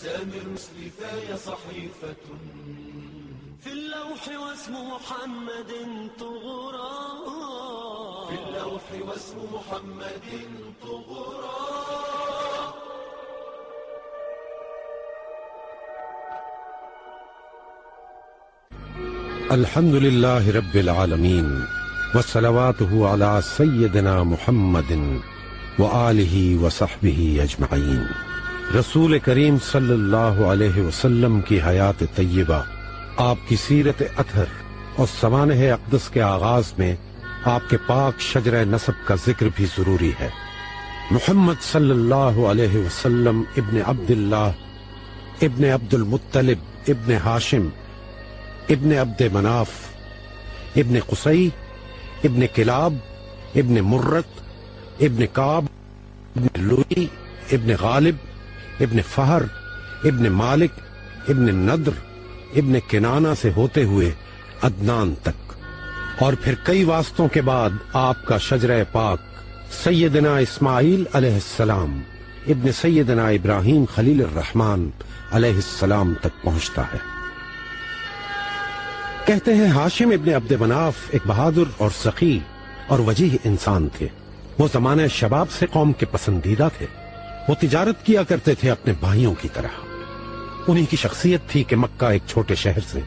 سامر مثلثاي صحيفة في اللوح واسم محمد طغرا، في اللوح واسم محمد طغرا. الحمد لله رب العالمين وصلواته على سيدنا محمد وآله وصحبه اجمعین. رسول کریم صلی اللہ علیہ وسلم کی حیات طیبہ، آپ کی سیرت اطہر اور سوانح اقدس کے آغاز میں آپ کے پاک شجرہ نسب کا ذکر بھی ضروری ہے. محمد صلی اللہ علیہ وسلم ابن عبداللہ ابن عبد المطلب ابن ہاشم ابن عبد مناف ابن قصی ابن کلاب ابن مرت ابن کعب ابن لوئی ابن غالب ابن فہر ابن مالک ابن نضر ابن کنانہ سے ہوتے ہوئے عدنان تک، اور پھر کئی واسطوں کے بعد آپ کا شجرہ پاک سیدنا اسماعیل علیہ السلام ابن سیدنا ابراہیم خلیل الرحمن علیہ السلام تک پہنچتا ہے. کہتے ہیں ہاشم ابن عبد مناف ایک بہادر اور سخی اور وجیح انسان تھے. وہ زمانہ شباب سے قوم کے پسندیدہ تھے. وہ تجارت کیا کرتے تھے اپنے بھائیوں کی طرح. انہی کی شخصیت تھی کہ مکہ ایک چھوٹے شہر سے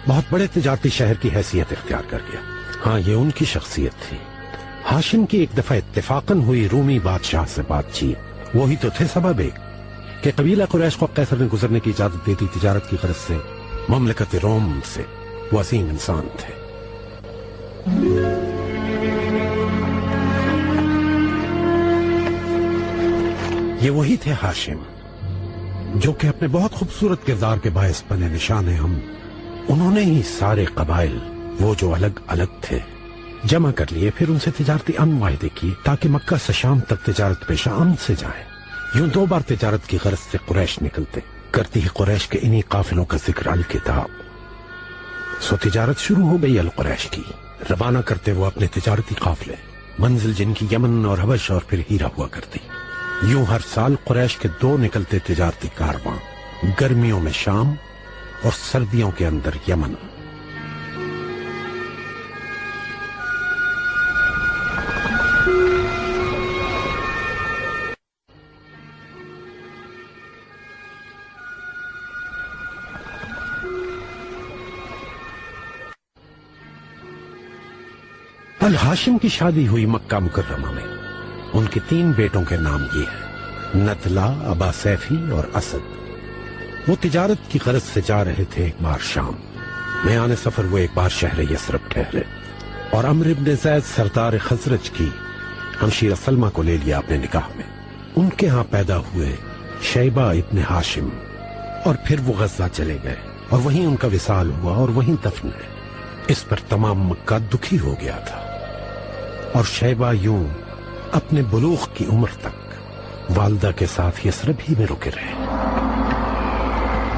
بہت بڑے تجارتی شہر کی حیثیت اختیار کر گیا. ہاں، یہ ان کی شخصیت تھی. ہاشم کی ایک دفعہ اتفاقاً ہوئی رومی بادشاہ سے بات چیت. وہی تو تھے سبب ایک کہ قبیلہ قریش کو قیصر نے گزرنے کی اجازت دیتی تجارت کی غرض سے مملکت روم سے. وہ عظیم انسان تھے. یہ وہی تھے ہاشم جو کہ اپنے بہت خوبصورت کردار کے باعث بنے نشان ہیں. انہوں نے ہی سارے قبائل وہ جو الگ الگ تھے جمع کر لیے، پھر ان سے تجارتی امن معاہدے کیے تاکہ مکہ سے شام تک تجارت پیشہ امن سے جائے. یوں 2 بار تجارت کی غرض سے قریش نکلتے. کرتی ہی قریش کے انہی قافلوں کا ذکر الکتاب. سو تجارت شروع ہو گئی القریش کی. روانہ کرتے وہ اپنے تجارتی قافلے، منزل جن کی یمن اور حبش اور پھر ہیرا ہوا کرتی. یوں ہر سال قریش کے 2 نکلتے تجارتی کارواں، گرمیوں میں شام اور سردیوں کے اندر یمن. الہاشم کی شادی ہوئی مکہ مکرمہ میں. ان کے 3 بیٹوں کے نام یہ ہیں: نتلا، ابا سیفی اور اسد. وہ تجارت کی غرض سے جا رہے تھے ایک بار شام. میان سفر وہ ایک بار شہر یثرب ٹھہرے اور عمرو بن زید سردار خزرج کی ہمشیرہ سلمہ کو لے لیا اپنے نکاح میں. ان کے ہاں پیدا ہوئے شیبہ ابن ہاشم، اور پھر وہ غزہ چلے گئے اور وہیں ان کا وصال ہوا اور وہیں دفن ہے. اس پر تمام مکہ دکھی ہو گیا تھا. اور شیبہ یوں اپنے بلوغ کی عمر تک والدہ کے ساتھ یثرب ہی میں رکے رہے.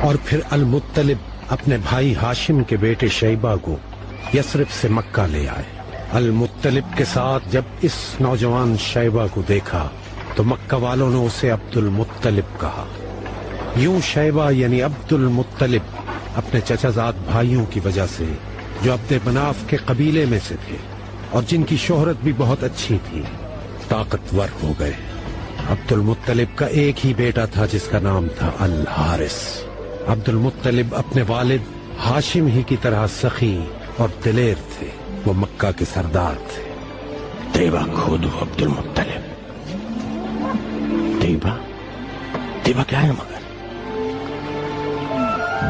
اور پھر المطلب اپنے بھائی ہاشم کے بیٹے شیبہ کو یثرب سے مکہ لے آئے. المطلب کے ساتھ جب اس نوجوان شیبہ کو دیکھا تو مکہ والوں نے اسے عبد المطلب کہا. یوں شیبہ یعنی عبد المطلب اپنے چچا زاد بھائیوں کی وجہ سے جو عبد مناف کے قبیلے میں سے تھے اور جن کی شہرت بھی بہت اچھی تھی، طاقتور ہو گئے. عبد المطلب کا ایک ہی بیٹا تھا جس کا نام تھا الحارث. عبد المطلب اپنے والد ہاشم ہی کی طرح سخی اور دلیر تھے. وہ مکہ کے سردار تھے. طیبہ کھودو عبد المطلب. طیبہ کیا ہے مگر؟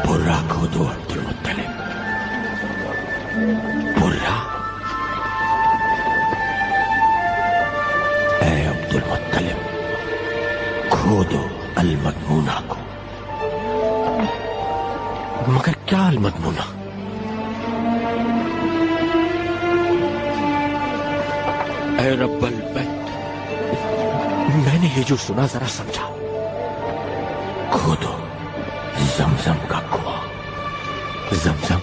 برا کھودو عبد المطلب. برا؟ اے عبد المطلب، کھودو المدمونہ کو. مگر کیا المدمونہ؟ اے رب البیت، میں نے یہ جو سنا ذرا سمجھا. کھودو زمزم کا کنواں. زمزم؟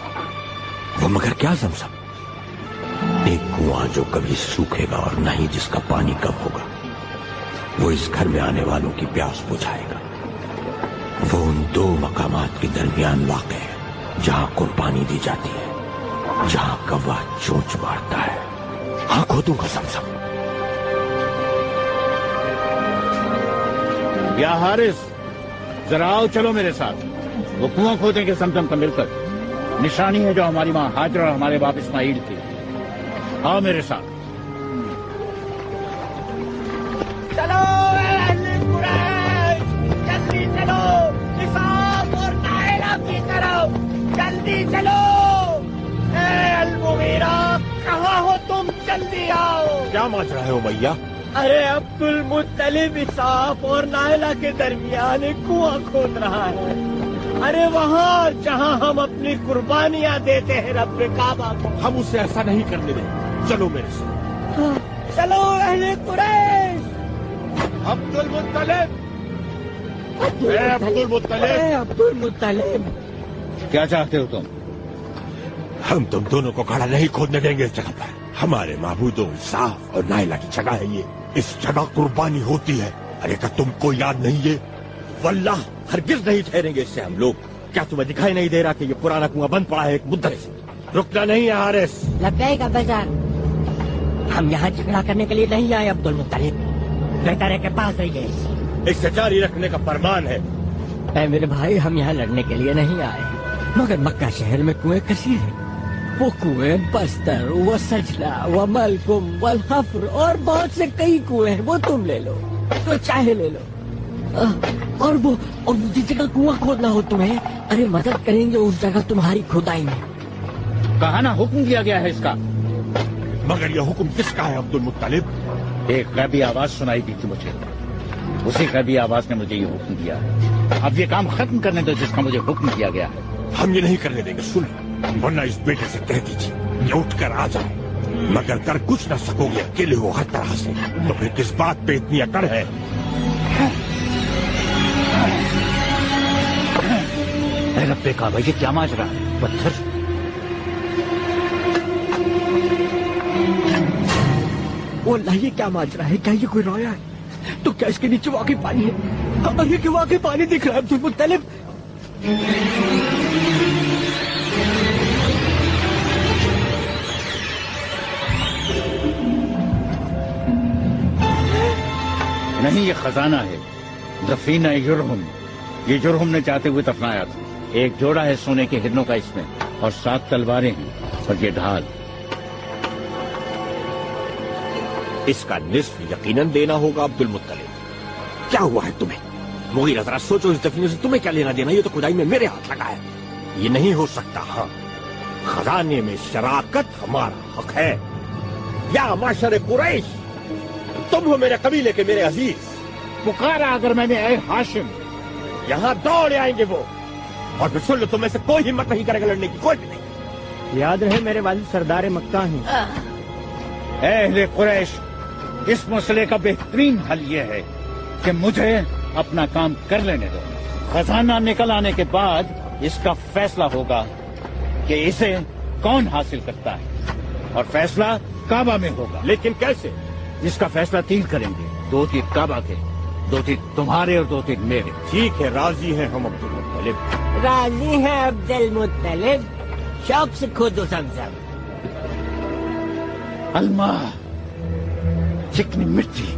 وہ مگر کیا زمزم؟ ایک کنواں جو کبھی سوکھے گا اور نہ ہی جس کا پانی کم ہوگا. وہ اس گھر میں آنے والوں کی پیاس بجھائے گا. وہ ان دو مقامات کے درمیان واقع ہے جہاں قربانی دی جاتی ہے، جہاں گواہ چونچ مارتا ہے۔ ہاں کھودوں گا زمزم۔ یا حارث، ذرا آؤ چلو میرے ساتھ، وہ کنواں کھودیں گے زمزم کا مل کر، نشانی ہے جو ہماری ماں ہاجر اور ہمارے باپ اسماعیل تھی۔ آؤ میرے ساتھ۔ چلو اہل قریش، جلدی چلو، نصاب اور نائلہ کی طرف جلدی چلو۔ اے المغیرہ، کہاں ہو تم؟ جلدی آؤ۔ کیا ماجرا ہے امیہ؟ ارے عبد المطلب اسحاق اور نائلہ کے درمیان ایک کنواں کھود رہا ہے۔ ارے وہاں جہاں ہم اپنی قربانیاں دیتے ہیں رب کعبہ کو۔ ہم اسے ایسا نہیں کرنے دیں، چلو میرے ساتھ۔ چلو اہل قریش۔ عبد المطلب، اے عبد المطلب، اے عبد المطلب، کیا چاہتے ہو تم؟ ہم تم دونوں کو کھڑا نہیں کھودنے دیں گے اس جگہ پر۔ ہمارے معبودوں انصاف اور نائلہ کی جگہ ہے یہ، اس جگہ قربانی ہوتی ہے۔ ارے کیا تم کو یاد نہیں ہے؟ واللہ ہرگز نہیں ٹھہریں گے اس سے ہم لوگ۔ کیا تمہیں دکھائی نہیں دے رہا کہ یہ پرانا کنواں بند پڑا ہے ایک مدت سے؟ رکنا نہیں ہے حارث۔ لبیک ابا جان، ہم یہاں جھگڑا کرنے کے لیے نہیں آئے عبد المطلب، بہتر ہے کہ پاس رہیے۔ اس سے جاری رکھنے کا فرمان ہے۔ اے میرے بھائی، ہم یہاں لڑنے کے لیے نہیں آئے، مگر مکہ شہر میں کنویں کثیر ہیں۔ وہ کنویں بستر، وہ سجلہ، وہ ملکم، والحفر اور بہت سے کئی کنویں ہیں، وہ تم لے لو، تو چاہے لے لو۔ اور وہ جس جگہ کنواں کھودنا ہو تمہیں، ارے مدد کریں گے اس جگہ تمہاری کھدائی میں۔ کہا نا حکم دیا گیا ہے اس کا۔ مگر یہ حکم کس کا ہے عبد المطلب؟ ایک غیبی آواز سنائی دی تھی مجھے، اسی غیبی آواز نے مجھے یہ حکم دیا ہے۔ اب یہ کام ختم کرنے دو جس کا مجھے حکم دیا گیا ہے۔ ہم یہ نہیں کرنے دیں گے، سن، ورنہ اس بیٹے سے کہہ دیجیے یہ اٹھ کر آ جائے۔ مگر کر کچھ نہ سکو گے، اکیلے ہو ہر طرح سے، تو پھر کس بات پہ اتنی اکڑ ہے؟ اے رب کعبہ، یہ کیا ماجرا ہے؟ پتھر؟ واللہ یہ کیا ماجرا ہے؟ کیا یہ کوئی رویا ہے؟ تو کیا اس کے نیچے واقعی پانی ہے؟ ارے کہ واقعی پانی دکھ رہا ہے عبد المطلب؟ نہیں، یہ خزانہ ہے، دفینہ جرہم۔ یہ جرہم نے چاہتے ہوئے دفنایا تھا۔ ایک جوڑا ہے سونے کے ہرنوں کا اس میں، اور 7 تلواریں ہیں، اور یہ ڈھال۔ اس کا نصف یقیناً دینا ہوگا عبد المطلب۔ کیا ہوا ہے تمہیں؟ مغیرہ ذرا سوچو، اس دفینے سے تمہیں کیا لینا دینا؟ یہ تو خدائی میں میرے ہاتھ لگا ہے، یہ نہیں ہو سکتا۔ ہاں، خزانے میں شراکت ہمارا حق ہے۔ یا معاشر قریش، تم ہو میرے قبیلے کے میرے عزیز، پکارا اگر میں نے اے ہاشم، یہاں دوڑ آئیں گے وہ، اور پھر سن لو، تم میں سے کوئی ہمت نہیں کرے گا لڑنے کی، کوئی بھی نہیں۔ یاد رہے میرے والد سردار مکہ ہیں۔ اے اہل قریش، اس مسئلے کا بہترین حل یہ ہے کہ مجھے اپنا کام کر لینے دو۔ خزانہ نکل آنے کے بعد اس کا فیصلہ ہوگا کہ اسے کون حاصل کرتا ہے، اور فیصلہ کعبہ میں ہوگا۔ لیکن کیسے؟ اس کا فیصلہ 3 کریں گے، 2 تیر کعبہ کے، 2 تیر تمہارے اور 2 تیر میرے۔ ٹھیک ہے، راضی ہیں ہم عبد المطلب۔ راضی ہے عبد المطلب، شوق سے کھودو زمزم۔ الماء، چکنی مٹی۔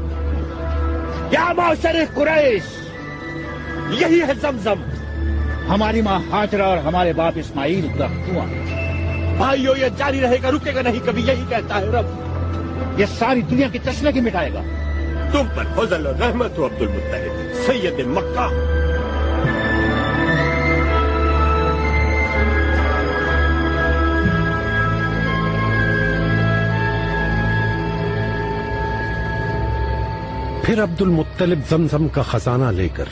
یا معاشر قریش، یہی ہے زمزم۔ ہماری ماں ہاجرہ اور ہمارے باپ اسماعیل کا کنواں۔ بھائیو، یہ جاری رہے گا، رکے گا نہیں کبھی، یہی کہتا ہے رب۔ یہ ساری دنیا کی تشنگی مٹائے گا۔ تم پر فضل اور رحمت ہو عبد المطلب، سید مکہ۔ پھر عبد المطلب زمزم کا خزانہ لے کر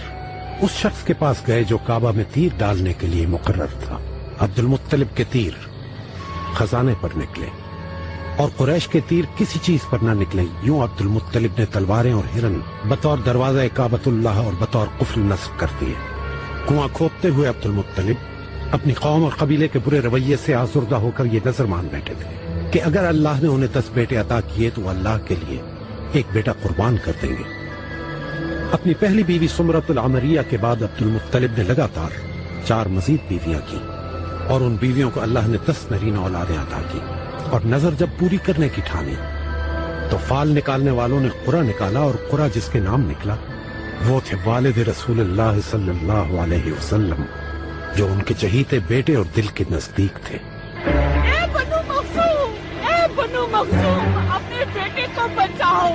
اس شخص کے پاس گئے جو کعبہ میں تیر ڈالنے کے لیے مقرر تھا۔ عبد المطلب کے تیر خزانے پر نکلے اور قریش کے تیر کسی چیز پر نہ نکلے۔ یوں عبد المطلب نے تلواریں اور ہرن بطور دروازہ کعبۃ اللہ اور بطور قفل نصب کر دیے۔ کنواں کھودتے ہوئے عبد المطلب اپنی قوم اور قبیلے کے برے رویے سے آزردہ ہو کر یہ نظر مان بیٹھے تھے کہ اگر اللہ نے انہیں 10 بیٹے عطا کیے تو اللہ کے لیے ایک بیٹا قربان کر دیں گے۔ अपनी पहली बीवी सुमरतुल अमरिया के बाद अब्दुल मुत्तलिब ने लगातार 4 मजीद बीवियां की और उन बीवियों को अल्लाह ने 10 नरीन औलादें अता की। और नजर जब पूरी करने की ठानी तो फाल निकालने वालों ने कुरा निकाला और कुरा जिसके नाम निकला वो थे वालिद रसूलुल्लाह सल्लल्लाहु अलैहि वसल्लम, जो उनके चहीते बेटे और दिल के नजदीक थे। बनु मखसूम, अपने बेटे को बचाओ।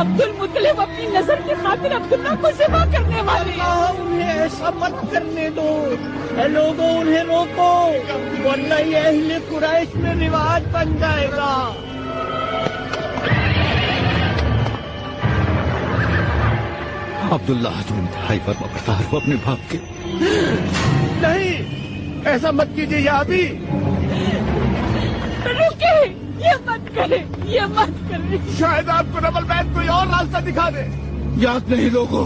अब्दुल मुत्तलिब अपनी नजर की खातिर अब्दुल्ला को ज़िबा करने वाले हैं। उन्हें ऐसा मत करने दो। ए लोगों, उन्हें रोको, वरना ये अहले कुरैश में रिवाज बन जाएगा। अब्दुल्ला, तुम इंतहाई फर्माबरदार हो अपने बाप के। नहीं, ऐसा मत कीजिए या अभी। रुके, ये मत करे, ये मत करे। शायद आपको डबल बैग कोई और रास्ता दिखा दे। याद नहीं लोगों,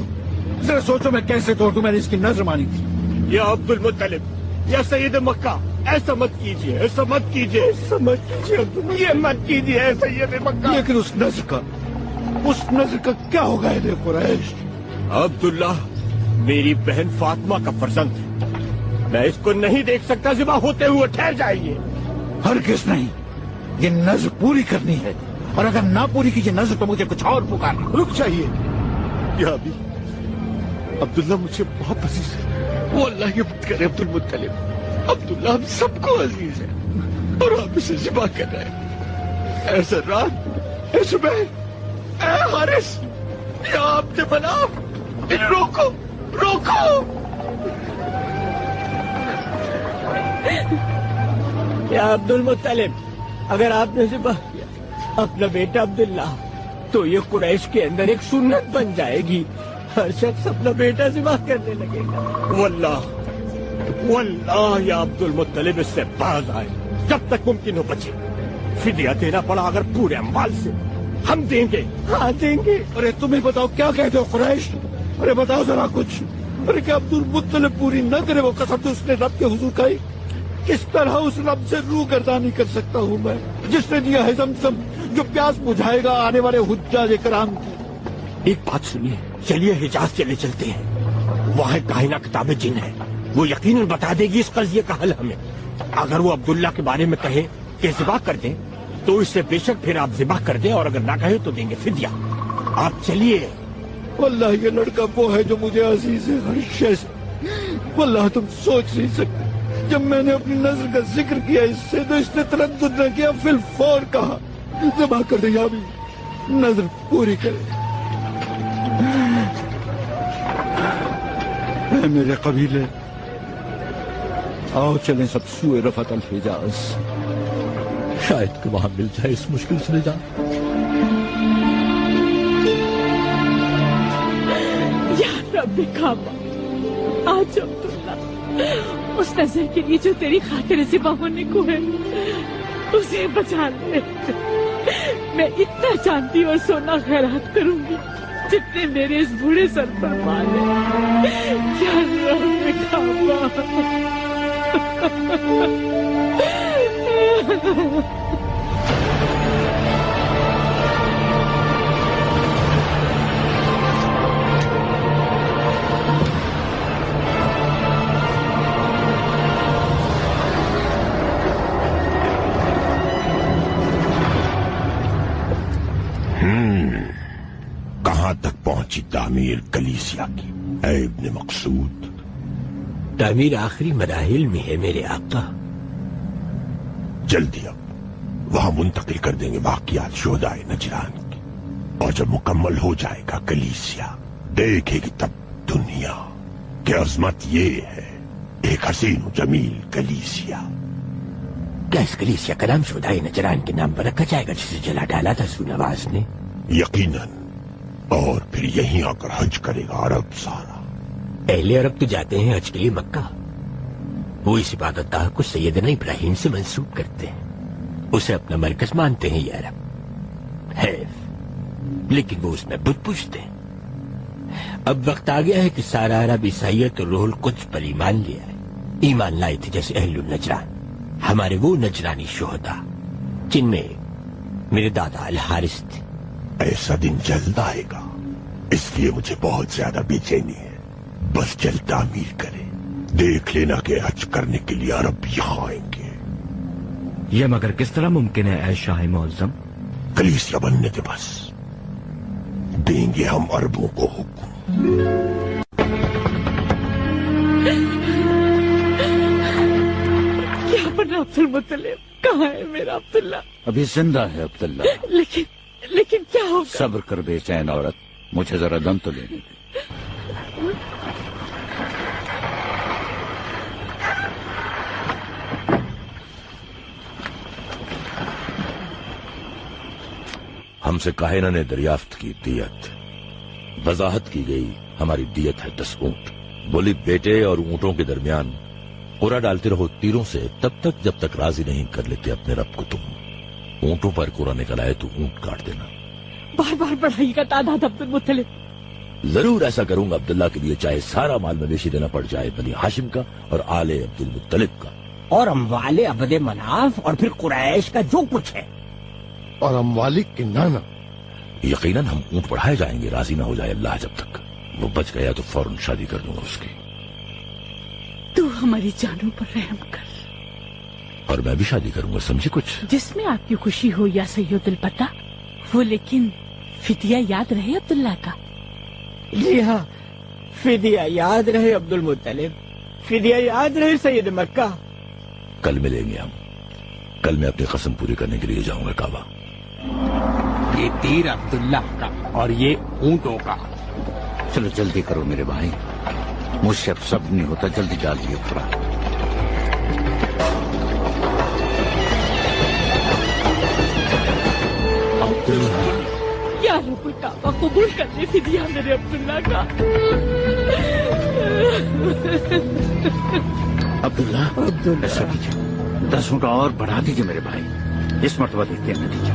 जरा सोचो मैं कैसे तोड़ दूं। मैंने इसकी नजर मानी थी। या अब्दुल मुत्तलिब, या सैयद मक्का, ऐसा मत कीजिए, ऐसा मत कीजिए, ऐसा मत कीजिए, ये मत कीजिए सैयद मक्का। लेकिन उस नजर का क्या होगा ये कुरैश? अब्दुल्ला मेरी बहन फातिमा का फर्जंद है, मैं इसको नहीं देख सकता ज़िबा होते हुए। ठहर जाइए। हरगिज़ नहीं, ये नजर पूरी करनी है, और अगर ना पूरी कीजिए नजर तो मुझे कुछ और पुकारना। रुक जाइए या अभी, अब्दुल्ला मुझे बहुत अजीज है। वो अल्लाह ये मत करे अब्दुल मुत्तलिब। अब्दुल्ला हम सबको अजीज है और आप इसे ज़िबा कर रहे हैं। ऐ सर्रार, ऐ सुबैर, ऐ हारिस, या आपने बना, रोको, रोको। या अब्दुल मुत्तलिब, अगर आपने ज़िबा किया अपना बेटा अब्दुल्ला तो ये कुरैश के अंदर एक सुन्नत बन जाएगी। हर शख्स अपना बेटा ज़िबा करने लगेगा। वल्लाह वल्लाह या अब्दुल मुत्तलिब इससे बाज आए जब तक मुमकिन हो बचे। फिदिया देना पड़ा अगर पूरे अम्बाल से, हम देंगे। हाँ देंगे। अरे तुम्हें बताओ क्या कहते हो कुरैश? अरे बताओ जरा कुछ। अरे क्या अब्दुल मुत्तलिब पूरी न करे वो कसम तो उसने रब के हुजूर खाई? किस तरह उस रब से रूगर्दानी कर सकता हूँ मैं, जिसने दिया है ज़मज़म, जो प्यास बुझाएगा आने वाले हुज्जाज कराम की। एक बात सुनिए, चलिए हिजाज चले चलते हैं। वहाँ काहिना किताबें जिन है, वो यकीनन बता देगी इस कज़िये का हल हमें। अगर वो अब्दुल्ला के बारे में कहे कि ज़िबा कर दें तो इससे बेशक फिर आप ज़िबा कर दें, और अगर ना कहे तो देंगे फिदिया। आप चलिए। वल्लाह ये लड़का वो है जो मुझे अजीज है हर शय से। वल्लाह तुम सोच नहीं सकते, जब मैंने अपनी नजर का जिक्र किया इससे तो इसने तरद्दुद न किया, फिल फौर कहा ज़िबा कर दे या भी नजर पूरी करे। मेरे कबीले, आओ चलें सब सूए रफ़त अल हिजाज। शायद कि वहां मिल जाए इस मुश्किल से निजात। या रब्बे काबा, आज अब्दुल्ला उस नजर के लिए जो तेरी खातिर ज़िबा होने को है उसे बचा ले। मैं इतना चांदी और सोना खैरात करूंगी जितने मेरे इस बूढ़े सर पर माल है। या रब्बे काबा। कहां तक पहुंची तामीर कलीसिया की ऐ इब्ने मकसूद? तामीर आखिरी मराहिल में है मेरे आका। जल्दी अब वहां मुंतकिल कर देंगे बाकियात शोहदाए नजरान की, और जब मुकम्मल हो जाएगा कलीसिया देखेगी तब दुनिया की अजमत ये है, एक हसीन जमील कलीसिया। क्या इस कलीसिया का नाम शोहदाए नजरान के नाम पर रखा जाएगा जिसे जला डाला था सुनवास ने? यकीनन, और फिर यहीं आकर हज करेगा अरब सारा। अहले अरब तो जाते हैं हज के लिए मक्का। वो इस इबादतगाह को सैयदना इब्राहिम से मंसूब करते हैं, उसे अपना मरकज मानते हैं ये अरब है, लेकिन वो उसमें बुत पूजते हैं। अब वक्त आ गया है कि सारा अरब ईसाइयत और रूहुल कुद्स पर ईमान लिया है। ईमान लाए थे जैसे अहलुन नजरान, हमारे वो नजरानी शोहदा जिनमें मेरे दादा अल हारिस थे। ऐसा दिन जल्द आएगा इसलिए मुझे बहुत ज्यादा बेचैनी है। बस जल्द तामीर करे। देख लेना कि हज करने के लिए अरब यहाँ आएंगे। ये मगर किस तरह मुमकिन है ऐ शाह मुअज़्ज़म? कलीसिया बनने के बस देंगे हम अरबों को हुक्म। क्या बना अब्दुल मुत्तलिब? कहाँ है मेरा अब्दुल्ला? अभी जिंदा है अब्दुल्ला। लेकिन क्या होगा? सब्र कर बेचैन औरत, मुझे जरा दम तो लेने दे। हमसे काहिना ने दरियाफ्त की दियत। वजाहत की गई हमारी दियत है 10 ऊंट। बोली बेटे और ऊंटों के दरमियान कुरा डालते रहो तीरों से तब तक जब तक राजी नहीं कर लेते अपने रब को तुम। ऊंटों पर कुरा निकल आए तो ऊंट काट देना। बार बार बढ़ाइएगा तादाद अब्दुल मुत्तलिब। जरूर ऐसा करूंगा अब्दुल्ला के लिए, चाहे सारा माल मवेशी देना पड़ जाए, बनी हाशिम का और आले अब्दुल मुत्तलिब का, और अम्वाले अब्दे मनाफ, और फिर कुरैश का जो कुछ है, और अम्वाली किन्नाना। यकीनन हम ऊंट बढ़ाए जाएंगे, राजी ना हो जाए अल्लाह। जब तक वो बच गया तो फौरन शादी कर दूंगा उसकी। तू हमारी जानों पर रहम कर। और मैं भी शादी करूंगा, समझे कुछ? जिसमें आपकी खुशी हो या सैयदुल पता वो, लेकिन फिदिया याद रहे अब्दुल्ला का। जी हाँ, फिदिया याद रहे अब्दुल मुत्तलिब, फिदिया याद रहे सैयद मक्का। कल मिलेंगे हम। कल मैं अपनी कसम पूरी करने के लिए जाऊंगा काबा। ये तीर अब्दुल्ला का और ये ऊंटों का। चलो जल्दी करो मेरे भाई, मुझसे अब सब नहीं होता, जल्दी डालिए थोड़ा। या रब्बुल काबा कबूल कर ले फिदिया मेरे अब्दुल्ला का। अब्दुल्ला ऐसा कीजिए, 10 ऊंट और बढ़ा दीजिए मेरे भाई। इस मरतबा देखते हैं नतीजा।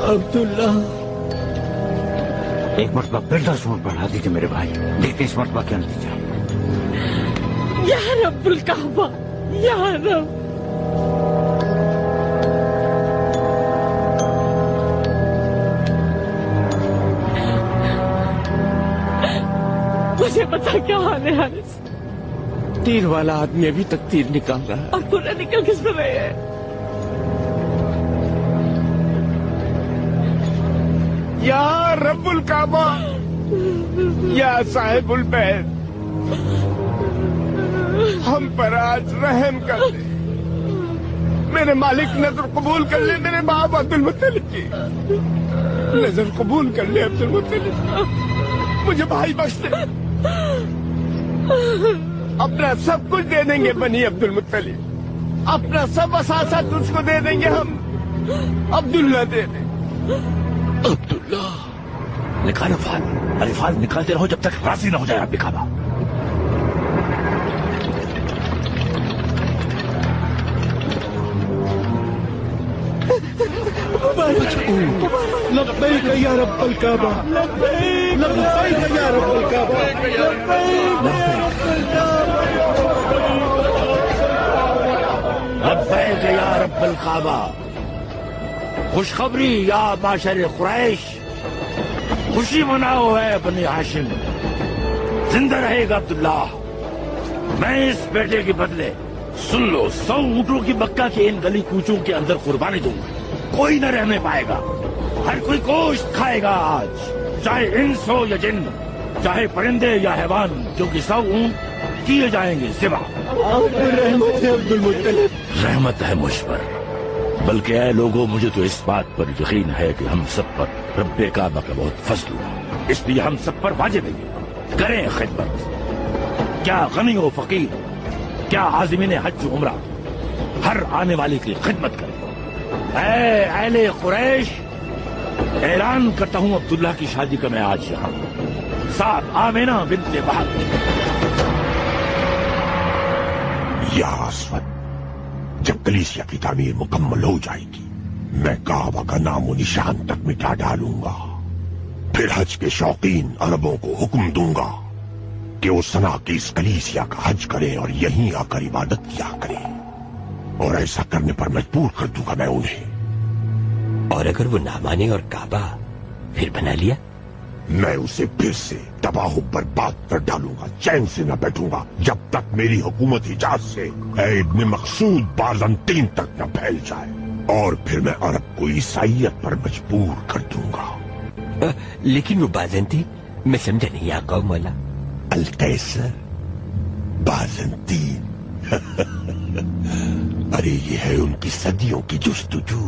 अब्दुल्ला एक मरतबा फिर 10 ऊंट बढ़ा दीजिए मेरे भाई, देखते हैं इस मरतबा क्या नतीजा। या रब्बुल काबा, या रब। मुझे पता क्या हाल है हारिस? तीर वाला आदमी अभी तक तीर निकाल रहा है। और पूरा निकल किस पर रहे हैं? या रब्बुल काबा, या साहिबुल बैत, हम पर आज रहम कर दे। मेरे मालिक नजर कबूल कर ले मेरे बाप अब्दुल मुत्तलिब की। नजर कबूल कर ले अब्दुल मुत्तलिब, मुझे भाई बख्श दे। अपना सब कुछ दे देंगे बनी अब्दुल मुत्तलिब, अपना सब असासा तुझको दे देंगे हम। अब्दुल्ला दे दे। अब्दुल्ला निकालो फाल, अरे फाल निकालते रहो जब तक राजी ना हो जाए आप बिकाबा। लब्बैक या रब्बुल काबा, लब्बैक या रब्बुल काबा, लब्बैक या रब्बुल काबा। खुशखबरी या माशर कुरैश, खुशी मनाओ है बनी हाशिम। जिंदा रहेगा अब्दुल्ला। मैं इस बेटे के बदले सुन लो 100 ऊंटों की मक्का के इन गली कूचों के अंदर कुर्बानी दूंगा। कोई न रहने पाएगा, हर कोई गोश्त खाएगा आज, चाहे इंस हो या जिन, चाहे परिंदे या हैवान, क्योंकि 100 ऊंट किए जाएंगे ज़िबा। रहमत है अब्दुल मुत्तलिब। रहमत है मुझ पर, बल्कि ऐ लोगों मुझे तो इस बात पर यकीन है कि हम सब पर रब्बे काबा का बहुत फजल हुआ, इसलिए हम सब पर वाजिब है करें खिदमत। क्या गनी हो फकीर, क्या आज़िमीन हज उम्रा, हर आने वाले की खिदमत करें। ऐ अहले कुरैश, ऐलान करता हूं अब्दुल्ला की शादी का मैं आज यहाँ साथ आमिना बिन्ते वहब। या अस्वद, जब कलीसिया की तामीर मुकम्मल हो जाएगी मैं काबा का नामो निशान तक मिटा डालूंगा। फिर हज के शौकीन अरबों को हुक्म दूंगा कि वो सना की इस कलीसिया का हज करें और यहीं आकर इबादत किया करें। और ऐसा करने पर मजबूर कर दूंगा मैं उन्हें। और अगर वो ना माने और काबा फिर बना लिया? मैं उसे फिर से तबाह बर्बाद कर डालूंगा, चैन से न बैठूंगा जब तक मेरी हुकूमत हिजाज से इब्न मकसूद बाज़ंतीन तक न फैल जाए, और फिर मैं अरब को ईसाइयत पर मजबूर कर दूंगा। लेकिन वो बाज़ंतीन मैं समझा नहीं आका मौला। अल-कैसर, बाज़ंतीन अरे ये है उनकी सदियों की जुस्तजू।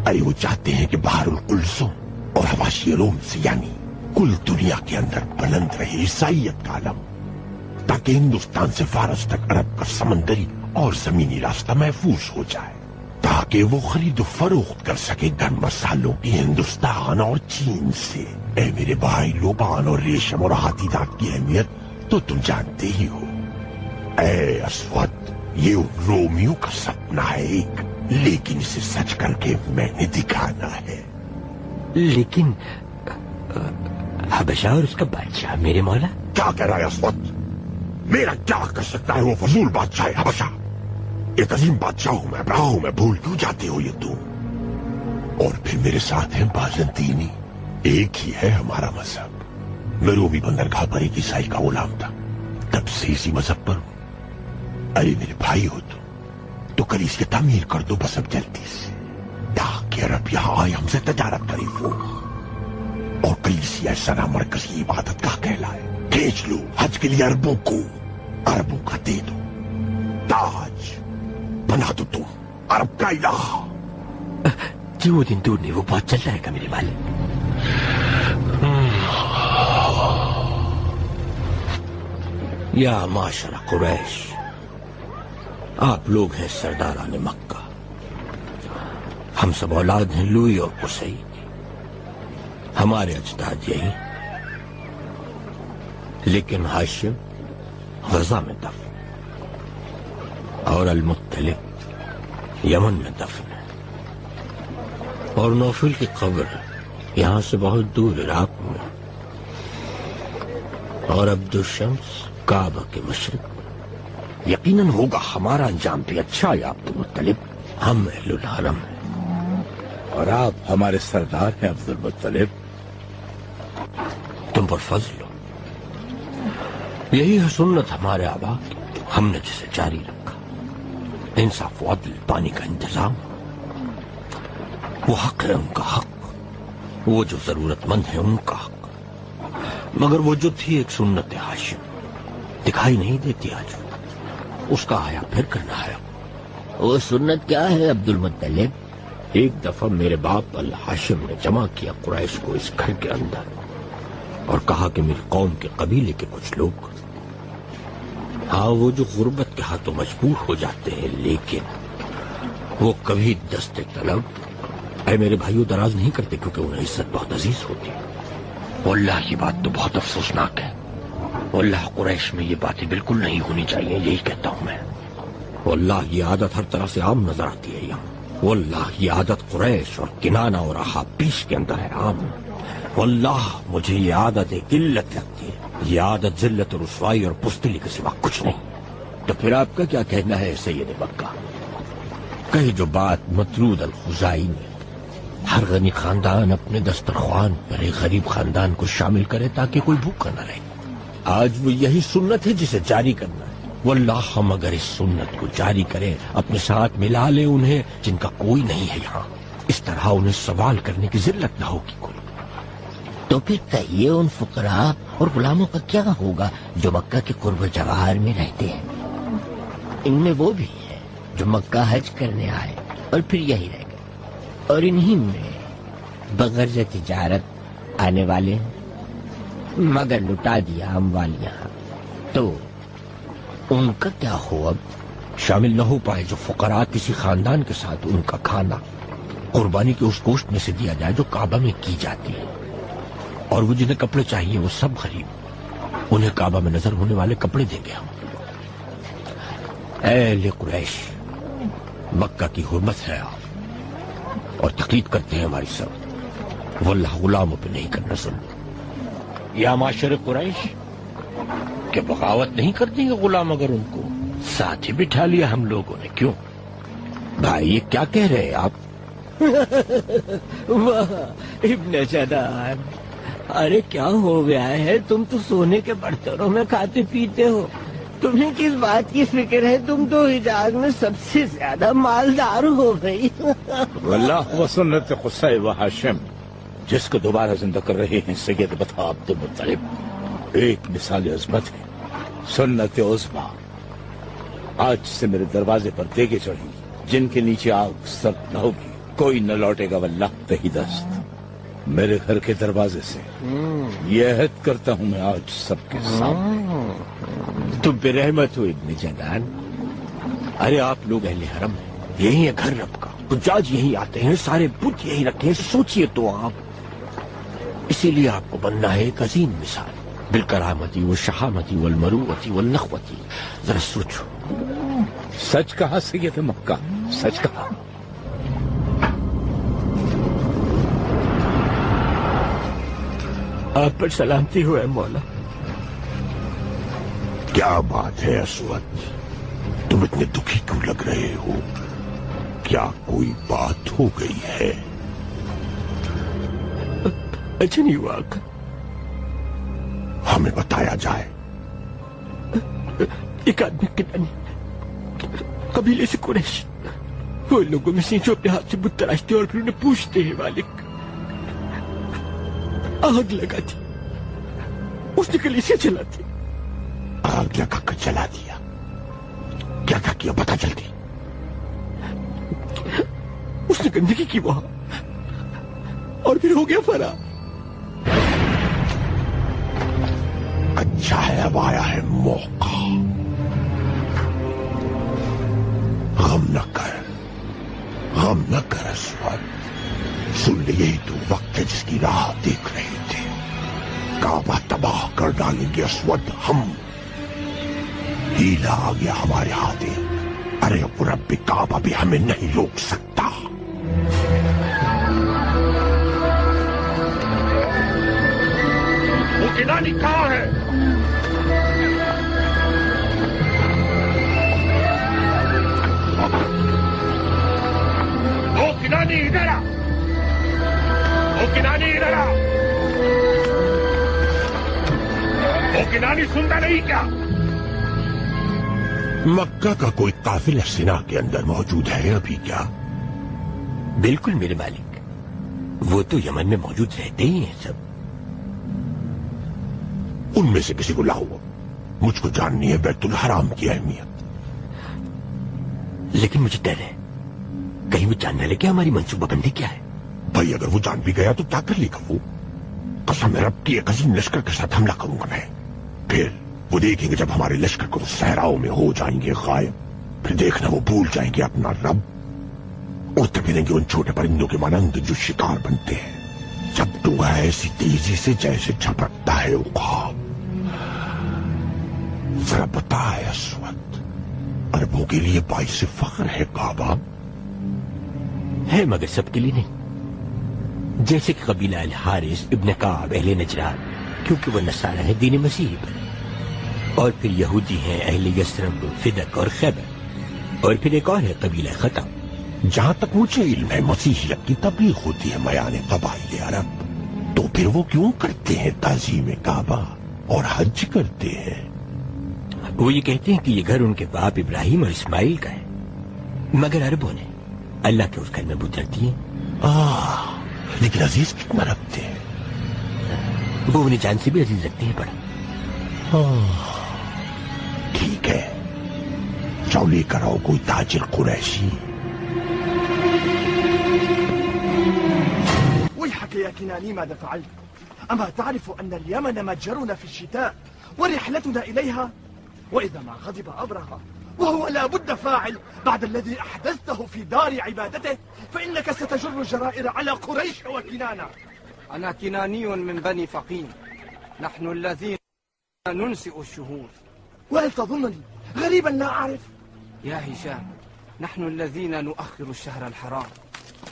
अरे वो चाहते हैं कि बहरुल कुल्सुम और हवाशी रोम से यानी कुल दुनिया के अंदर बुलंद रहे ईसाइयत का आलम, ताकि हिंदुस्तान से फारस तक अरब का समंदरी और जमीनी रास्ता महफूज हो जाए, ताकि वो खरीद फरोख्त कर सके गर्म मसालों की हिंदुस्तान और चीन से। ए मेरे भाई, लोबान और रेशम और हाथी दांत की अहमियत तो तुम जानते ही हो। ए अस्वद, ये रोमियो का सपना है एक, लेकिन इसे सच करके मैंने दिखाना है। लेकिन हबशा और उसका बादशाह मेरे मौला। क्या कह रहा है अस्वद? मेरा क्या कर सकता है वो फजूल बादशाह है हबशा? एक अजीम बादशाह हूं मैं, रहा हूं मैं, भूल क्यों जाते हो ये तुम? और फिर मेरे साथ है बाज़ंतीनी, एक ही है हमारा मजहब। मैं रोमी बंदरगाह पर एक ईसाई का गुलाम था, तब से इसी मजहब पर हूं। अरे मेरे भाई हो तो कलीसिया तामीर कर दो बस अब जल्दी से, ताकि अरब यहां आए हमसे तजारत करे वो, और कलीसिया सना मरकजी इबादत का कहलाए। खींच लो हज के लिए अरबों का दे दो ताज, बना दो तुम अरब का इलाहा। जी वो दिन दूर नहीं, वो बहुत चल जाएगा मेरे वाले। या माशरा कुरैश, आप लोग हैं सरदारान मक्का, हम सब औलाद हैं लूई और कुसई की, हमारे अजदाद यही, लेकिन हाशिम गजा में दफन और अल-मुत्तलिब यमन में दफन है, और नौफिल की कब्र यहां से बहुत दूर इराक में, और अब्दुल-शम्स काबा के मशरिक में। यकीनन होगा हमारा अंजाम भी अच्छा है अब्दुल मुत्तलिब, हम अहलुल हरम हैं और आप हमारे सरदार हैं अब्दुल मुत्तलिब। तुम पर फजल हो, यही है सुन्नत हमारे आबा की, हमने जिसे जारी रखा। इंसाफ व अदल, पानी का इंतजाम, वो हक है उनका हक, वो जो जरूरतमंद है उनका हक। मगर वो जो थी एक सुन्नत हाशिम, दिखाई नहीं देती आज, उसका आया फिर करना है। वो सुन्नत क्या है अब्दुल मुत्तलिब? एक दफा मेरे बाप अल हाशिम ने जमा किया कुरैश को इस घर के अंदर और कहा कि मेरी कौम के कबीले के कुछ लोग, हाँ वो जो गुर्बत के हाथों मजबूर हो जाते हैं, लेकिन वो कभी दस्ते तलब ऐ मेरे भाइयों दराज नहीं करते, क्योंकि उन्हें इज्जत बहुत अजीज होती है। वल्लाह ये बात तो बहुत अफसोसनाक है। वल्लाह कुरैश में ये बातें बिल्कुल नहीं होनी चाहिए, यही कहता हूं मैं। वल्लाह ये आदत हर तरह से आम नजर आती है यहाँ। वल्लाह ये आदत कुरैश और किनाना और अहाबीश के अंदर है आम। वल्लाह मुझे ये आदत एक इल्लत लगती है। ये आदत जिल्लत और रुसवाई और पुस्तली के सिवा कुछ नहीं। तो फिर आपका क्या कहना है सैयद मक्का? कही जो बात मतरूद अल खुजाई ने, हर गनी खानदान अपने दस्तरख्वान पर एक गरीब खानदान को शामिल करे ताकि कोई भूखा न रहे। आज वो यही सुन्नत है जिसे जारी करना है। वल्लाह हम अगर इस सुन्नत को जारी करें, अपने साथ मिला ले उन्हें जिनका कोई नहीं है यहाँ, इस तरह उन्हें सवाल करने की जिल्लत ना होगी कोई। तो फिर कहिए उन फुकरा और गुलामों का क्या होगा जो मक्का के कुर्ब जवाहर में रहते हैं? इनमें वो भी है जो मक्का हज करने आए और फिर यही रह गए, और इन्हीं में बगैर तिजारत आने वाले हैं, मगर लुटा दिया अमवाल यहाँ। तो उनका क्या हो? अब शामिल न हो पाए जो फुकरा किसी खानदान के साथ उनका खाना कुर्बानी के उस गोश्त में से दिया जाए जो काबा में की जाती है, और वो जिन्हें कपड़े चाहिए वो सब गरीब, उन्हें काबा में नजर होने वाले कपड़े देंगे हम। ऐ कुरैश, मक्का की हुर्मत है आप और तकलीद करते हैं हमारी सब, वल्लाह गुलामों पे नहीं करना सुन। या माशर कुरैश, क्या बगावत नहीं कर देंगे गुलाम अगर उनको साथ ही बिठा लिया हम लोगों ने? क्यों? بھائی یہ کیا کہہ رہے ہیں آپ؟ واہ ابن جدعان، ارے کیا ہو گیا ہے؟ تم تو سونے کے برتنوں میں کھاتے پیتے ہو، تمہیں کس بات کی فکر ہے؟ تم تو حجاز میں سب سے زیادہ مالدار ہو گئی۔ واللہ و سنت قصہ و ہاشم جس کو دوبارہ زندہ کر رہے ہیں سید بطا عبد المطلب، ایک مثال عظمت ہے، سنت عظما۔ آج سے میرے دروازے پر دیگیں چڑھیں گی جن کے نیچے آگ سرد نہ ہوگی، کوئی نہ لوٹے گا واللہ تہی دست۔ میرے گھر کے دروازے سے یہ عہد کرتا ہوں میں آج سب کے سامنے۔ تم پہ رحمت ہو ابن جدعان۔ ارے آپ لوگ اہل حرم ہیں، یہی ہے گھر رب کا، حجاج یہی آتے ہیں، سارے بت یہی رکھے ہیں، سوچئے تو آپ۔ اسی لیے آپ کو بننا ہے ایک عظیم مثال، بالکرامتی والشہامتی والمروتی والنخوتی۔ ذرا سوچو۔ سچ کہا سید مکہ، سچ کہا۔ آپ پر سلامتی ہو اے مولا۔ کیا بات ہے اسود، تم اتنے دکھی کیوں لگ رہے ہو؟ کیا کوئی بات ہو گئی ہے؟ اچھا نہیں ہوا آقا، ہمیں بتایا جائے۔ ایک آدمی کنانی قبیلے سے قریش، وہ لوگوں میں سے جو اپنے ہاتھ سے بت تراشتے اور پھر انہیں پوچھتے ہیں مالک، آگ لگاتی، اس نے کلیسیا چلاتی۔ آگ لگا کر جلا دیا؟ کیا کیا کیا پتا چلتی؟ اس نے گندگی کی وہاں اور پھر ہو گیا فرار۔ اچھا ہے اب آیا ہے موقع، غم نہ کر، غم نہ کر اسود، سن لے یہی تو وقت ہے جس کی راہ دیکھ رہے تھے۔ کعبہ تباہ کر ڈالیں گے اسود ہم، ہیلا آ گیا ہمارے ہاتھیں، ارے اب رب کعبہ بھی ہمیں نہیں روک سکتا۔ وہ کنانی کہاں ہے؟ وہ کنانی ادھر آ، وہ کنانی ادھر آ، وہ کنانی سنتا نہیں کیا؟ مکہ کا کوئی قافلہ سنا کے اندر موجود ہے ابھی کیا؟ بالکل میرے مالک، وہ تو یمن میں موجود رہتے ہی ہیں سب۔ ان میں سے کسی کو لاؤ، مجھ کو جاننی ہے بیت الحرام کی اہمیت۔ لیکن مجھے ڈر ہے کہیں وہ جان نہ لے کہ ہماری منصوبہ بندی کیا ہے۔ بھائی اگر وہ جان بھی گیا تو کیا کر لے گا وہ؟ قسم رب کی ایک عظیم لشکر کے ساتھ حملہ کروں گا میں، پھر وہ دیکھیں گے جب ہمارے لشکر کو صحراؤں میں ہو جائیں گے غائب، پھر دیکھنا وہ بھول جائیں گے اپنا رب، اڑتے پھریں گے ان چھوٹے پرندوں کے مانند جو شکار بنتے ہیں، جھپٹوں گا ایسی تیزی سے جیسے جھپٹتا ہے عقاب۔ ذرا بتا ہے اسود، عربوں کے لیے باعث فخر ہے کعبہ؟ ہے مگر سب کے لیے نہیں، جیسے کہ قبیلہ الحارث ابن کعب اہل نجران، کیونکہ وہ نصارہ ہے دین مسیح پر، اور پھر یہودی ہیں اہل یثرب، فدق اور خیبر، اور پھر ایک اور ہے قبیلہ ختم۔ جہاں تک مجھے علم ہے مسیحیت کی تبلیغ ہوتی ہے میان قبائل عرب، تو پھر وہ کیوں کرتے ہیں تعظیم کعبہ اور حج کرتے ہیں؟ وہ یہ کہتے ہیں کہ یہ گھر ان کے باپ ابراہیم اور اسماعیل کا ہے، مگر عربوں نے اللہ کے اس گھر میں بت رکھ دیے۔ لیکن عزیز کتنا رکھتے ہیں؟ وہ انہیں جان سے بھی عزیز رکھتے ہیں بڑا۔ ٹھیک ہے، جاؤ لے کر آؤ کوئی تاجر قریشی۔ ويحك يا كناني ماذا فعلت؟ أما تعرف أن اليمن متجرنا في الشتاء ورحلتنا إليها؟ وإذا ما غضب أبرهة وهو لا بد فاعل بعد الذي أحدثته في دار عبادته، فإنك ستجر الجرائر على قريش وكنانة. أنا كناني من بني فقين، نحن الذين ننسئ الشهور. وهل تظنني غريبا لا أعرف؟ يا هشام، نحن الذين نؤخر الشهر الحرام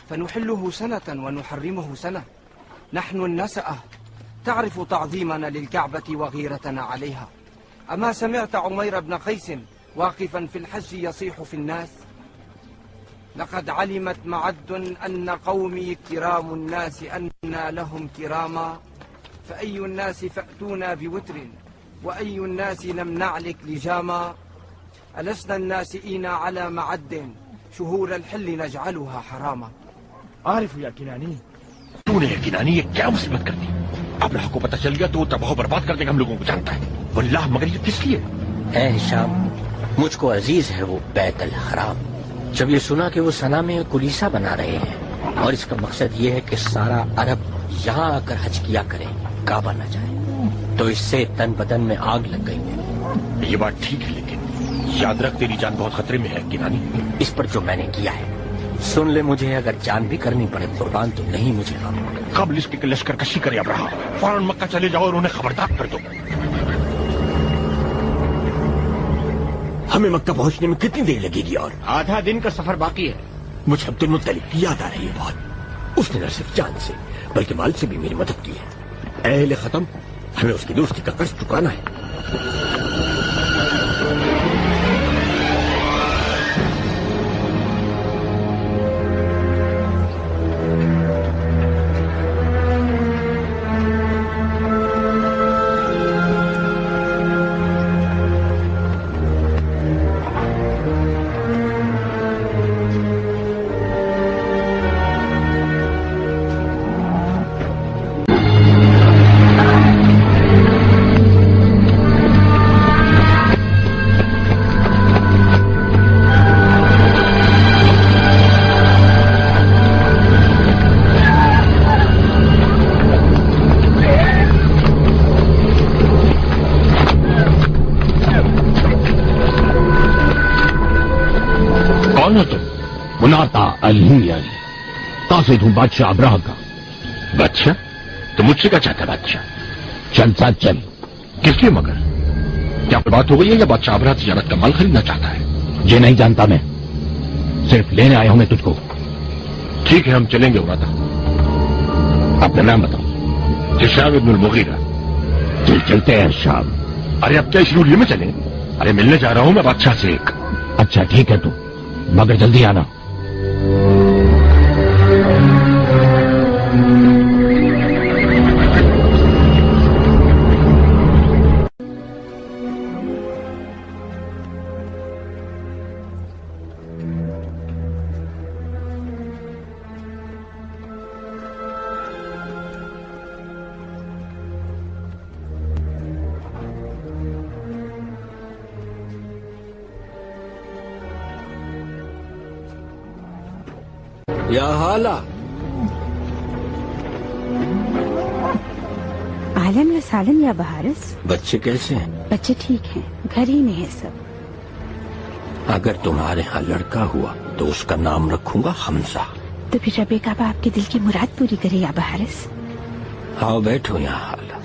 فنحله سنة ونحرمه سنة. نحن النسأة، تعرف تعظيمنا للكعبة وغيرتنا عليها. أما سمعت عمير بن قيس واقفا في الحج يصيح في الناس؟ لقد علمت معد أن قومي كرام الناس أنى لهم كراما، فأي الناس فأتونا بوتر وأي الناس لم نعلك لجاما. ألسنا الناسئين على معد شهور الحل نجعلها حراما. أعرف يا كناني. تو نے کنانی یہ کیا مصیبت کر دی؟ ابراہ کو پتہ چل گیا تو تباہ و برباد کر دے گا ہم لوگوں کو، جانتا ہے واللہ، مگر یہ کس لیے؟ اے ہشام، مجھ کو عزیز ہے وہ بیت الحرام۔ جب یہ سنا کہ وہ صنع میں کلیسا بنا رہے ہیں اور اس کا مقصد یہ ہے کہ سارا عرب یہاں آ کر حج کیا کرے، کعبہ نہ جائے، تو اس سے تن بدن میں آگ لگ گئی ہے۔ یہ بات ٹھیک ہے، لیکن یاد رکھ تیری جان بہت خطرے میں ہے کنانی۔ اس پر جو میں نے کیا ہے سن لے، مجھے اگر جان بھی کرنی پڑے قربان تو نہیں مجھے غم۔ قبل اس کے لشکر کشی کرے ابراہ، فوراً مکہ چلے جاؤ اور انہیں خبردار کر دو۔ ہمیں مکہ پہنچنے میں کتنی دیر لگے گی؟ اور آدھا دن کا سفر باقی ہے۔ مجھے عبد المطلب کی یاد آ رہی ہے بہت، اس نے نہ صرف جان سے بلکہ مال سے بھی میری مدد کی ہے۔ اے اہل ختم، ہمیں اس کی دوستی کا قرض چکانا ہے۔ سے ہوں بادشاہ ابراہ کا۔ بادشاہ؟ تو مجھ سے کیا چاہتا ہے بادشاہ؟ چل ساتھ چل۔ کس لیے مگر؟ کیا بات ہو گئی ہے یا بادشاہ ابراہ تجارت کا مال خریدنا چاہتا ہے؟ یہ نہیں جانتا میں، صرف لینے آیا ہوں میں تجھ کو۔ ٹھیک ہے، ہم چلیں گے ارادا۔ اپنا نام بتاؤ۔ ہشام ابن المغیرہ۔ چل چلتے ہیں ہشام۔ ارے اب کیا اس رولیے میں چلیں؟ ارے ملنے جا رہا ہوں میں بادشاہ سے ایک۔ اچھا ٹھیک ہے تو، مگر جلدی آنا۔ یا حالا عالم یا سالم یا بہارس؟ بچے کیسے ہیں؟ بچے ٹھیک ہیں، گھر ہی میں ہے سب۔ اگر تمہارے ہاں لڑکا ہوا تو اس کا نام رکھوں گا حمزہ۔ تو پھر رب کعبہ آپ کے دل کی مراد پوری کرے یا بہارس۔ آؤ بیٹھو یہاں حالا۔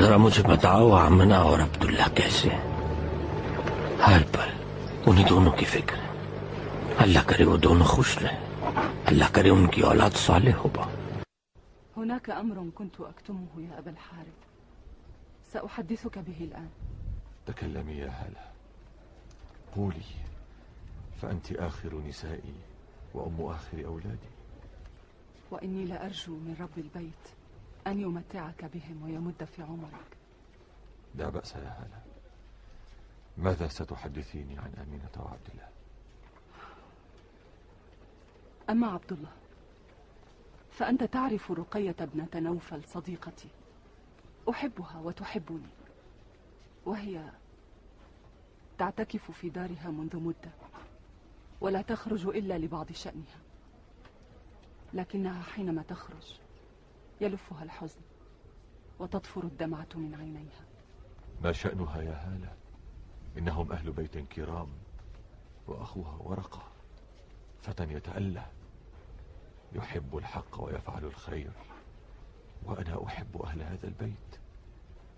ذرا مجھے بتاؤ آمنہ اور عبداللہ کیسے ہیں؟ ہر پل انہیں دونوں کی فکر ہے۔ اللہ کرے وہ دونوں خوش رہیں، اللہ کرے ان کی اولاد صالح ہو۔ هناك أمر كنت أكتمه يا أبا الحارث، سأحدثك به الآن. تكلمي يا هالة، قولي، فأنت آخر نسائي وأم آخر أولادي. وإني لأرجو من رب البيت أن يمتعك بهم ويمد في عمرك. لا بأس يا هالة. ماذا ستحدثيني عن أمينة وعبد الله؟ أما عبد الله فأنت تعرف رقية ابنة نوفل صديقتي، أحبها وتحبني، وهي تعتكف في دارها منذ مدة ولا تخرج إلا لبعض شأنها، لكنها حينما تخرج يلفها الحزن وتطفر الدمعة من عينيها. ما شأنها يا هالة؟ إنهم أهل بيت كرام، وأخوها ورقة فتى يتأله يحب الحق ويفعل الخير، وأنا أحب أهل هذا البيت،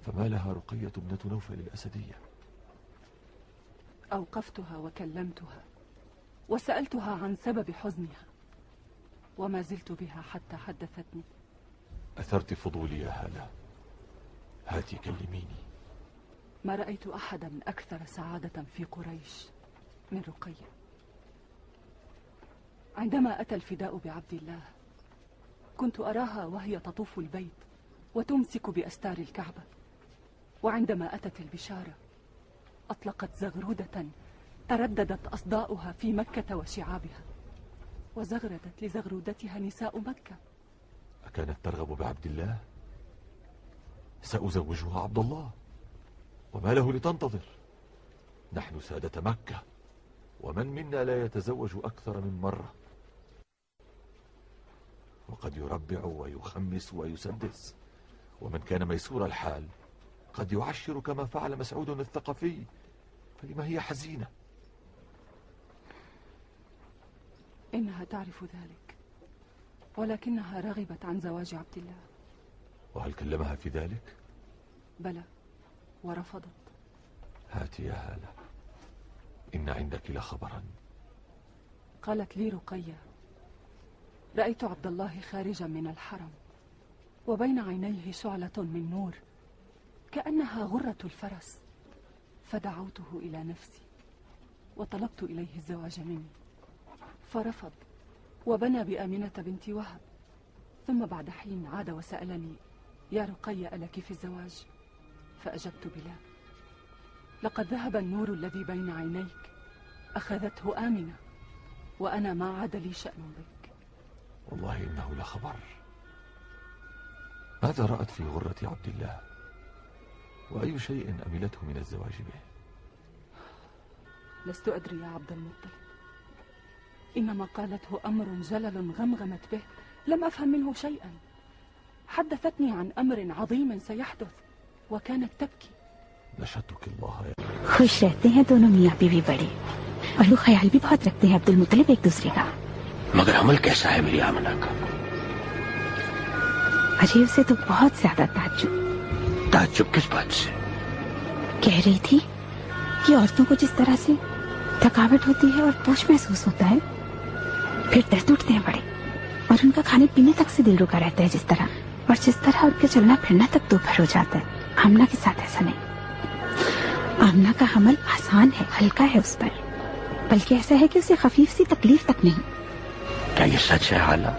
فما لها رقية ابنة نوفل الأسدية؟ أوقفتها وكلمتها وسألتها عن سبب حزنها، وما زلت بها حتى حدثتني. أثرت فضولي يا هالة، هاتي كلميني. ما رأيت أحدا أكثر سعادة في قريش من رقية. عندما أتى الفداء بعبد الله كنت أراها وهي تطوف البيت وتمسك بأستار الكعبة، وعندما أتت البشارة أطلقت زغرودة ترددت أصداؤها في مكة وشعابها، وزغردت لزغرودتها نساء مكة. أكانت ترغب بعبد الله؟ سأزوجها عبد الله، وما له لتنتظر؟ نحن سادة مكة، ومن منا لا يتزوج أكثر من مرة، وقد يربع ويخمس ويسدس، ومن كان ميسور الحال قد يعشر كما فعل مسعود الثقفي، فلما هي حزينة؟ إنها تعرف ذلك، ولكنها رغبت عن زواج عبد الله. وهل كلمها في ذلك؟ بلى، ورفضت. هاتي يا هالة، إن عندك لخبرا. قالت لي رقية: رأيت عبد الله خارجا من الحرم وبين عينيه شعلة من نور كأنها غرة الفرس، فدعوته إلى نفسي وطلبت إليه الزواج مني، فرفض وبنى بآمنة بنت وهب. ثم بعد حين عاد وسألني: يا رقية ألك في الزواج؟ فأجبت: بلا، لقد ذهب النور الذي بين عينيك، أخذته آمنة، وأنا ما عاد لي شأن بك. والله إنه لخبر. ماذا رأت في غرة عبد الله؟ وأي شيء أملته من الزواج به؟ لست أدري يا عبد المطلب، إنما قالته أمر جلل غمغمت به لم أفهم منه شيئا. حدثتني عن أمر عظيم سيحدث وكانت تبكي. نشدك الله يا खुश रहते हैं दोनों मियाँ बीवी बड़े, और वो ख्याल भी बहुत रखते हैं अब्दुल मुत्तलिब एक दूसरे का। मगर अमल कैसा है मेरी आमना का? अजय उसे तो बहुत ज्यादा ताज्जुब। ताज्जुब किस बात से? कह रही थी कि औरतों को जिस तरह से थकावट होती है और बोझ महसूस होता है, फिर दर्द उठते हैं बड़े, और उनका खाने पीने तक से दिल रुका रहता है जिस तरह, और जिस तरह उनके चलना फिरना तक दोपहर हो जाता है। आमना के साथ ऐसा नहीं। आमना का हमल आसान है, हल्का है उस पर, बल्कि ऐसा है कि उसे खफीफ सी तकलीफ तक नहीं। क्या ये सच है हाला?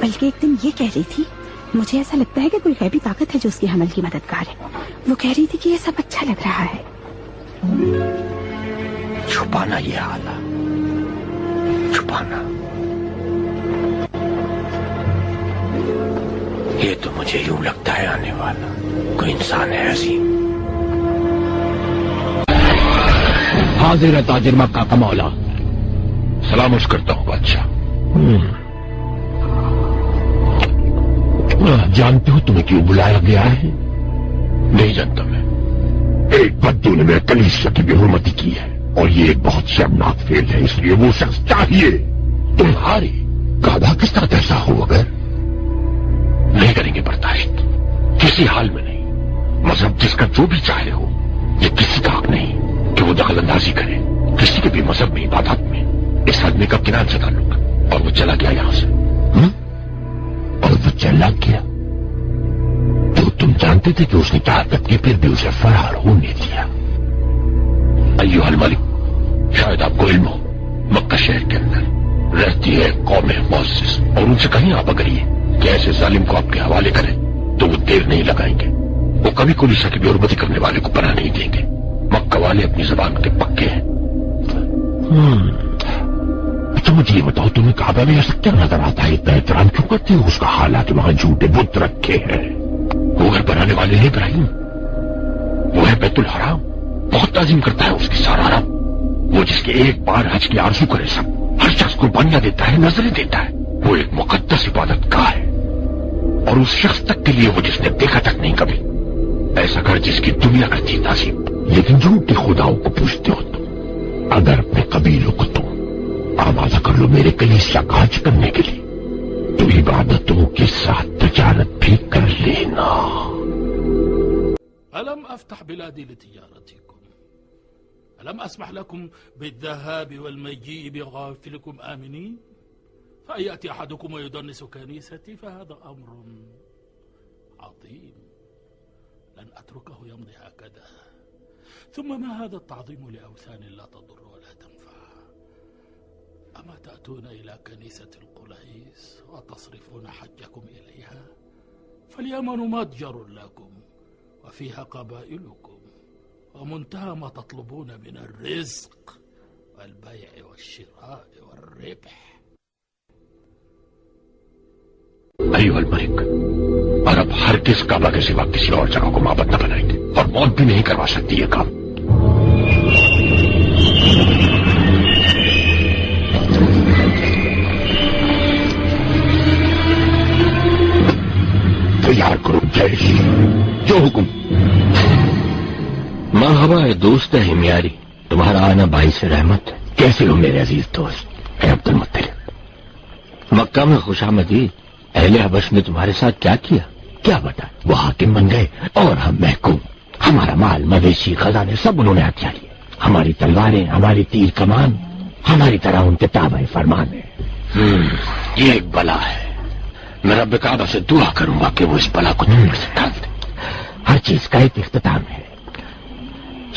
बल्कि एक दिन ये कह रही थी, मुझे ऐसा लगता है कि कोई गैबी ताकत है जो उसकी हमल की मददगार है। वो कह रही थी कि ये सब अच्छा लग रहा है। छुपाना ये हाला, छुपाना। ये तो मुझे यूं लगता है आने वाला कोई इंसान है अजीम। हाजिर है ताजिर मक्का का मौला। सलाम अर्ज करता हूँ बादशाह। जानते हो तुम्हें क्यों बुलाया गया है? नहीं जानता मैं। एक बद्दू ने मेरे कलीसिया की बेहुरमती की है, और ये एक बहुत शर्मनाक फेल है, इसलिए वो शख्स चाहिए। तुम्हारी गाधा किस तरह ऐसा हो अगर? नहीं करेंगे बर्दाश्त, किसी हाल में नहीं। मजहब जिसका जो भी चाहे हो, ये किसी का हक नहीं कि वो दखल अंदाजी करे किसी के भी मजहब में, इबादत में। इस आदमी का किनान से ताल्लुक, और वो चला गया यहां से। और वो चला गया? तो तुम जानते थे कि उसने ताकत के, फिर भी उसे फरार होने दिया। अय्युहल मलिक, शायद आपको इल्म हो, मक्का शहर के अंदर रहती है कौम मुअज़्ज़िज़, और उनसे कहीं आप अगर ये कि ऐसे जालिम को आपके हवाले करें तो वो देर नहीं लगाएंगे। वो कभी कलीसिया की बेहुरमती करने वाले को पनाह नहीं देंगे। मक्का वाले अपनी जबान के पक्के हैं। तो मुझे ये बताओ, तुम्हें काबा में ऐसा क्या नजर आता है? इतना एहतराम क्यों करते हो उसका, हालांकि वहां झूठे बुत रखे हैं? वो घर बनाने वाले हैं इब्राहिम, वो है बैतुल हराम, बहुत ताजीम करता है उसकी सारा अरब। वो जिसके एक बार हज की आरज़ू करे सब, हर शख्स कुर्बानियां देता है, नजरें देता है। वो एक मुकद्दस इबादत गाह है, और उस शख्स तक के लिए वो जिसने देखा तक नहीं कभी ऐसा घर जिसकी दुनिया करती है ताज़ीम। लेकिन झूठे खुदाओं को पूछते हो तुम। अगर अपने कबीलों को तुम आमादा कर लो मेरे कलीसिया का हज करने के लिए, तो इबादतों के साथ तजारत भी कर लेना। ألم أفتح بلادي لتجارتكم؟ ألم أسمح لكم بالذهاب والمجيء بغافلكم آمنين؟ فيأتي أحدكم ويدنس كنيستي فهذا أمر عظيم، لن أتركه يمضي هكذا. ثم ما هذا التعظيم لأوثان لا تضر ولا تنفع؟ أما تأتون إلى كنيسة القليس وتصرفون حجكم إليها؟ فاليمن متجر لكم وفيها قبائلكم، ومنتهى ما تطلبون من الرزق والبيع والشراء والربح. أيها الملك، अरब हरगिज काबा के सिवा किसी और जगह को माबद न बनाएंगे और मौत भी नहीं करवा सकती ये काम। तैयार करो जैश, जो हुक्म। मरहबा है दोस्त है हिमयारी, तुम्हारा आना भाई से रहमत है। कैसे हो मेरे अजीज दोस्त ए अब्दुल मुत्तलिब? मक्का में खुशामदीद। अहले हबश ने तुम्हारे साथ क्या किया? क्या बता, वो हाकिम बन गए और हम महकूम। हमारा माल, मवेशी, खजाने सब उन्होंने हथिया लिए। हमारी तलवारें, हमारी तीर कमान हमारी तरह उनके ताबे फरमान है। ये एक बला है। मैं रब काबा से दुआ करूंगा कि वो इस बला को तुम पर से टाल दे। हर चीज का एक इख्तिताम है।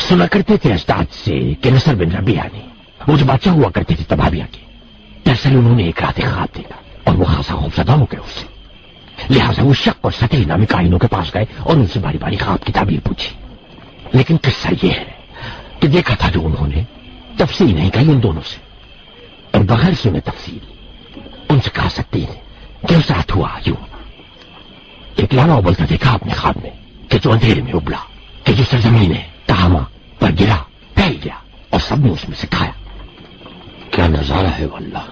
सुना करते थे अजदाद से कि नसर बिन रबिया ने, वो जो बादशाह हुआ करते थे तबाबिया के, दरअसल उन्होंने एक रात ख्वाब देखा और वो खासा खौफजदा हो गए उससे। लिहाजा वो शक और सतह नामी काइनों के पास गए और उनसे बारी बारी ख्वाब की ताबीर पूछी। लेकिन किस्सा ये है कि देखा था जो उन्होंने, तफसील नहीं कही उन दोनों से, और बगैर सुने तफसील उनसे कहा सकती है कि उस रात हुआ यूं। एक लावा उबलता देखा अपने ख्वाब में कि जो अंधेरे में उबला, कि जो सरजमीन है तहामा पर गिरा, फैल गया और सबने उसमें से खाया। क्या नजारा है वल्लाह।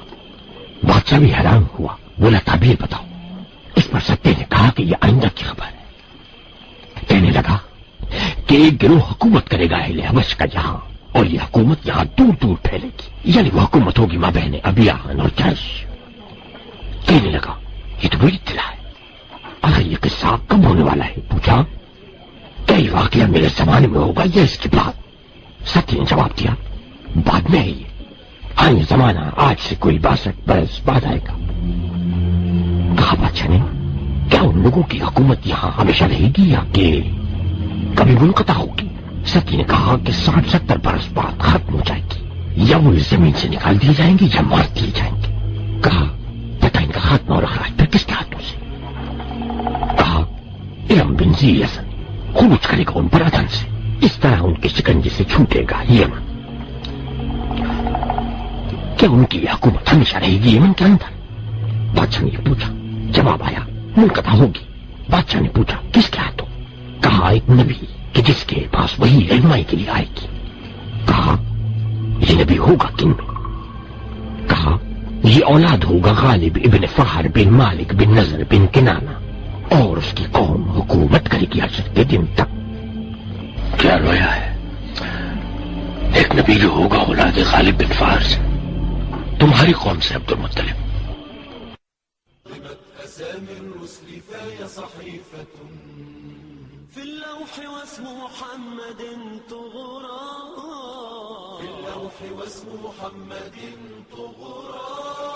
बादशाह भी हैरान हुआ। बोला ताबीर बताओ। इस पर सत्य ने कहा कि यह आइंदा की खबर है। कहने लगा कि एक गिरोह हुकूमत करेगा अहले हबश का यहां, और यह हुकूमत यहां दूर दूर फैलेगी, यानी वह हुकूमत होगी माँ बहने अबियान और जर्श। कहने लगा ये तो बड़ी इत्तला है। अगर ये किस्सा कब होने वाला है? पूछा क्या ये वाकया मेरे जमाने में होगा या इसके बाद? सत्य ने जवाब दिया बाद में है ये। हाँ, ये जमाना आज से कोई 62 बरस बाद आएगा। कहा बादशाह ने क्या उन लोगों की हुकूमत यहां हमेशा रहेगी या कि कभी मुनक़ता होगी? सती ने कहा कि 60-70 बरस बाद खत्म हो जाएगी, या वो इस जमीन से निकाल दिए जाएंगे या मार दिए जाएंगे। कहा पता इनका खात्मा और अखराज फिर किसके हाथों से? कहा इलम बिन ज़ियसन खुरूज करेगा उन पर अदन से, इस तरह उनके शिकंजे से छूटेगा यमन। क्या उनकी हुकूमत हमेशा रहेगी यमन के अंदर? बादशाह ने पूछा। जवाब आया मुनक़ता होगी। बादशाह ने पूछा किसके हाथों? कहा एक नबी कि जिसके पास वही रहनुमाई के लिए आएगी। कहा ये नबी होगा किन में? कहा ये औलाद होगा गालिब इब्न फहर बिन मालिक बिन नजर बिन किनाना, और उसकी कौम हुकूमत करेगी अशर के दिन तक। क्या रोया है? एक नबी जो होगा औलाद गालिब बिन फहर से। तुम्हारी कौम से अब्दुल मुत्तलिब। أسامي الرسل فهي صحيفة في اللوح واسم محمد طغرا في اللوح واسم محمد طغرا